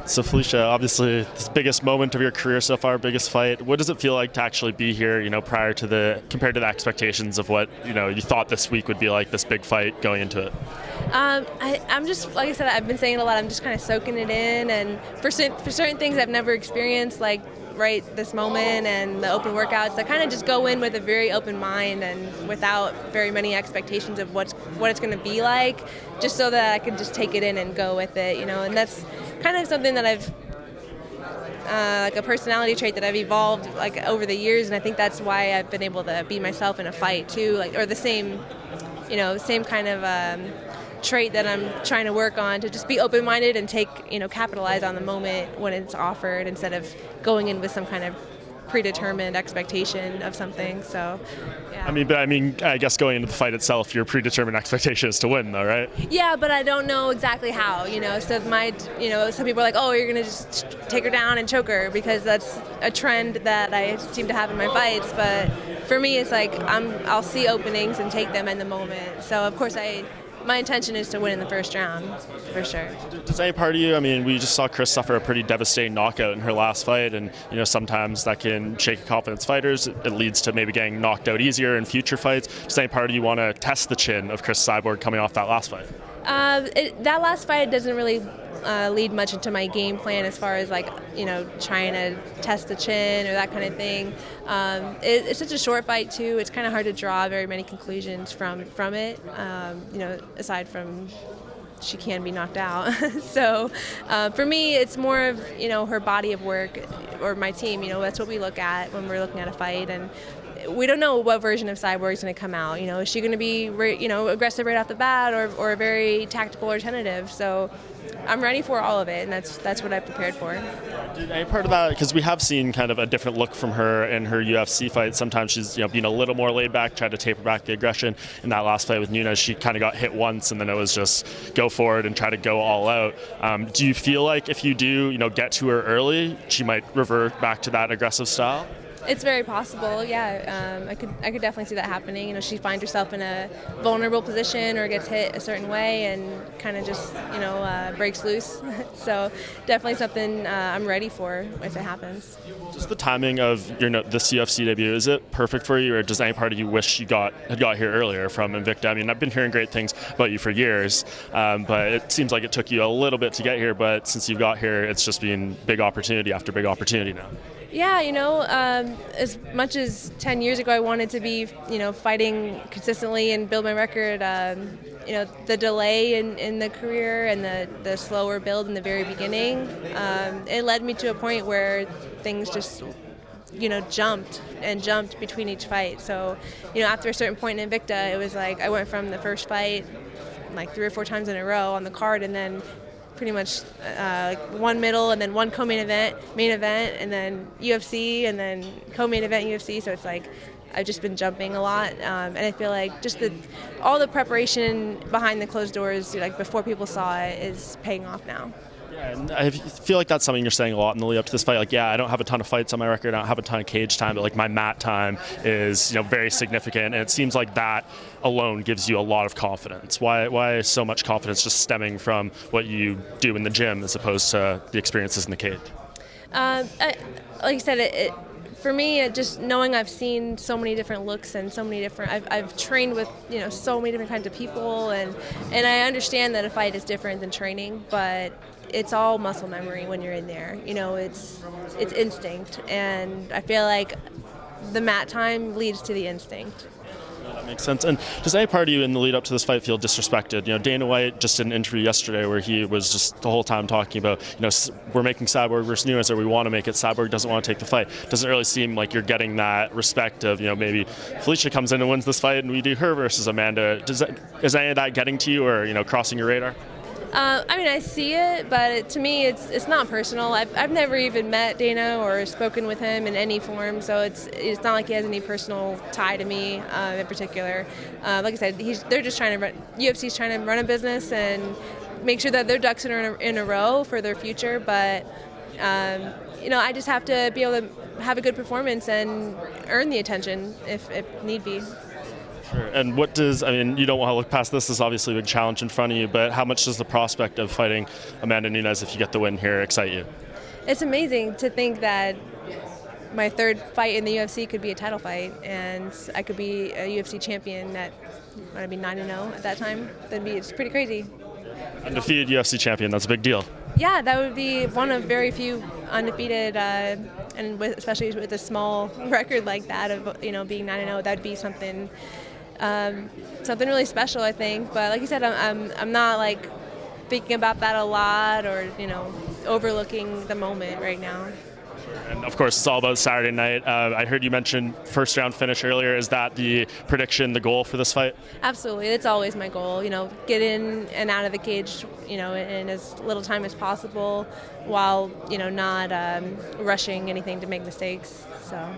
So Felicia, obviously this biggest moment of your career so far, biggest fight. What does it feel like to actually be here, prior to compared to the expectations of what, you thought this week would be like, this big fight going into it? I'm just, like I said, I've been saying it a lot, I'm just kind of soaking it in, and for certain things I've never experienced, like right this moment and the open workouts, I kind of just go in with a very open mind and without very many expectations of what it's going to be like, just so that I can just take it in and go with it, and that's kind of something that I've like a personality trait that I've evolved like over the years, and I think that's why I've been able to be myself in a fight too, or the same kind of trait that I'm trying to work on, to just be open-minded and capitalize on the moment when it's offered, instead of going in with some kind of predetermined expectation of something. So, yeah. I guess going into the fight itself, your predetermined expectation is to win, though, right? Yeah, but I don't know exactly how. So some people are like, oh, you're gonna just take her down and choke her, because that's a trend that I seem to have in my fights. But for me, it's like I'll see openings and take them in the moment. So of course my intention is to win in the first round, for sure. Does any part of you, we just saw Chris suffer a pretty devastating knockout in her last fight, and sometimes that can shake confidence fighters. It leads to maybe getting knocked out easier in future fights. Does any part of you want to test the chin of Chris Cyborg coming off that last fight? That last fight doesn't really lead much into my game plan as far as trying to test the chin or that kind of thing. It's such a short fight too. It's kind of hard to draw very many conclusions from it. Aside from she can be knocked out. So for me, it's more of her body of work, or my team. That's what we look at when we're looking at a fight, and we don't know what version of Cyborg is going to come out. Is she going to be aggressive right off the bat, or very tactical or tentative? So I'm ready for all of it, and that's what I prepared for. Did any part of that, because we have seen kind of a different look from her in her UFC fight. Sometimes she's being a little more laid back, tried to taper back the aggression. In that last fight with Nunes, she kind of got hit once, and then it was just go forward and try to go all out. Do you feel like if you do get to her early, she might revert back to that aggressive style? It's very possible, yeah. I could definitely see that happening. She finds herself in a vulnerable position or gets hit a certain way and kind of just, breaks loose. So definitely something I'm ready for if it happens. Just the timing of this UFC debut, is it perfect for you, or does any part of you wish you had got here earlier from Invicta? I've been hearing great things about you for years, but it seems like it took you a little bit to get here, but since you got here, it's just been big opportunity after big opportunity now. Yeah, as much as 10 years ago I wanted to be, fighting consistently and build my record, the delay in the career and the slower build in the very beginning, it led me to a point where things just, jumped between each fight. So, after a certain point in Invicta, it was like I went from the first fight like 3 or 4 times in a row on the card, and then pretty much one middle, and then one co-main event, main event, and then UFC, and then co-main event UFC. So it's like I've just been jumping a lot, and I feel like just all the preparation behind the closed doors, like before people saw it, is paying off now. Yeah, and I feel like that's something you're saying a lot in the lead up to this fight. Like, yeah, I don't have a ton of fights on my record, I don't have a ton of cage time, but like my mat time is very significant, and it seems like that alone gives you a lot of confidence. Why is so much confidence just stemming from what you do in the gym as opposed to the experiences in the cage? Like I said, for me, just knowing I've seen so many different looks and so many different, I've trained with so many different kinds of people, and I understand that a fight is different than training, but it's all muscle memory when you're in there. It's instinct, and I feel like the mat time leads to the instinct. Yeah, that makes sense. And does any part of you in the lead up to this fight feel disrespected? Dana White just did an interview yesterday where he was just the whole time talking about, we're making Cyborg versus Nunes, or we want to make it. Cyborg doesn't want to take the fight. Doesn't really seem like you're getting that respect of, maybe Felicia comes in and wins this fight and we do her versus Amanda. Is any of that getting to you, or, crossing your radar? I see it, but to me, it's not personal. I've never even met Dana or spoken with him in any form, so it's not like he has any personal tie to me in particular. Like I said, they're just UFC's trying to run a business and make sure that their ducks are in a row for their future. But I just have to be able to have a good performance and earn the attention if need be. Sure. And what does, I mean, you don't want to look past this. This is obviously a big challenge in front of you, but how much does the prospect of fighting Amanda Nunes, if you get the win here, excite you? It's amazing to think that my third fight in the UFC could be a title fight, and I could be a UFC champion at, I'd be 9-0 at that time. It's pretty crazy. Undefeated UFC champion, that's a big deal. Yeah, that would be one of very few undefeated, especially with a small record like that of being 9-0. That'd be something really special, I think. But like you said, I'm not like thinking about that a lot or overlooking the moment right now. And of course, it's all about Saturday night. I heard you mention first round finish earlier. Is that the prediction, the goal for this fight? Absolutely, it's always my goal. Get in and out of the cage, in as little time as possible, while not rushing anything to make mistakes. So.